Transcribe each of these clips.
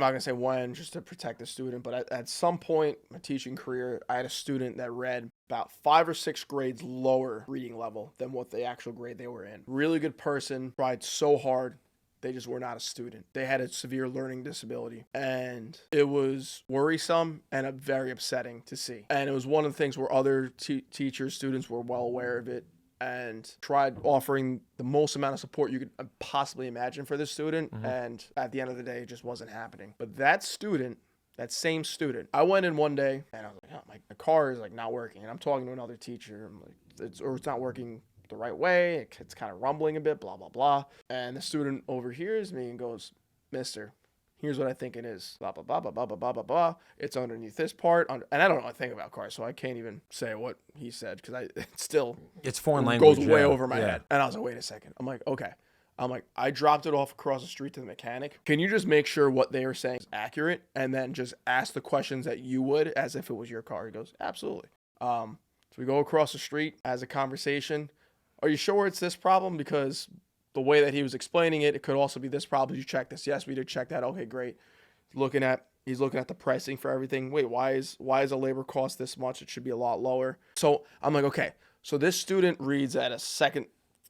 I'm not going to say when just to protect the student, but at some point in my teaching career, I had a student that read about 5 or 6 grades lower reading level than what the actual grade they were in. Really good person, tried so hard. They just were not a student. They had a severe learning disability. And it was worrisome and very upsetting to see. And it was one of the things where other teachers, students were well aware of it and tried offering the most amount of support you could possibly imagine for this student. Mm-hmm. And at the end of the day, it just wasn't happening. But that student, that same student, I went in one day and I was like, oh, my car is like not working. And I'm talking to another teacher. I'm like, it's not working the right way. It's kind of rumbling a bit, blah, blah, blah. And the student overhears me and goes, Mister, here's what I think it is. Blah, blah, blah, blah, blah, blah, blah, blah, blah. It's underneath this part. And I don't know anything about cars, so I can't even say what he said because it's foreign language. Goes way over my head. And I was like, wait a second. I'm like, okay. I dropped it off across the street to the mechanic. Can you just make sure what they are saying is accurate and then just ask the questions that you would as if it was your car? He goes, absolutely. So we go across the street as a conversation. Are you sure it's this problem? Because the way that he was explaining it, it could also be this problem. Did you check this? Yes, we did check that. Okay, great. He's looking at the pricing for everything. Wait, why is a labor cost this much? It should be a lot lower. So I'm like, okay. So this student reads at a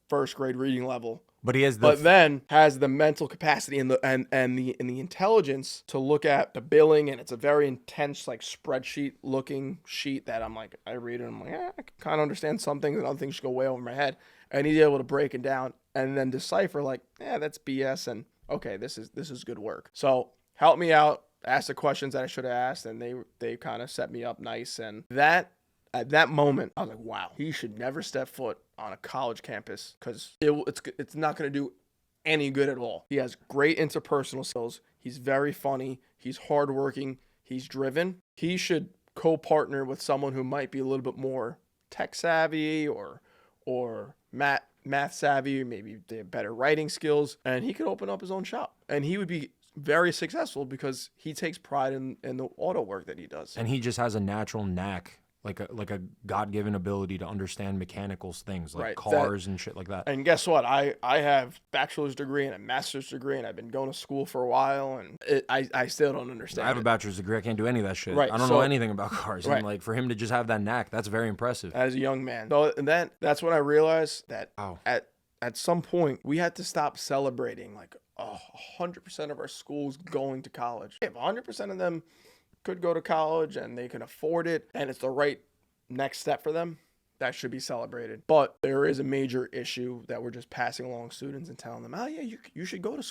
first grade reading level. But he has then has the mental capacity and the intelligence to look at the billing, and it's a very intense like spreadsheet looking sheet that I'm like, I read it and I'm like, I can kind of understand some things and other things just go way over my head. And he's able to break it down and then decipher like, that's BS and okay, this is good work. So help me out, ask the questions that I should have asked, and they kind of set me up nice. And at that moment, I was like, wow, he should never step foot on a college campus because it's not going to do any good at all. He has great interpersonal skills. He's very funny. He's hardworking. He's driven. He should co-partner with someone who might be a little bit more tech savvy or math savvy, or maybe they have better writing skills, and he could open up his own shop. And he would be very successful because he takes pride in the auto work that he does. And he just has a natural knack, like a God-given ability to understand mechanical things like cars and shit like that. And guess what? I have bachelor's degree and a master's degree, and I've been going to school for a while, and I still don't understand. I have a bachelor's degree. I can't do any of that shit. Right. I don't know anything about cars. Right. And like for him to just have that knack, that's very impressive. As a young man. So and that's when I realized that at some point we had to stop celebrating like 100% of our schools going to college. If 100% of them could go to college and they can afford it and it's the right next step for them, that should be celebrated. But there is a major issue that we're just passing along students and telling them, oh yeah, you should go to school.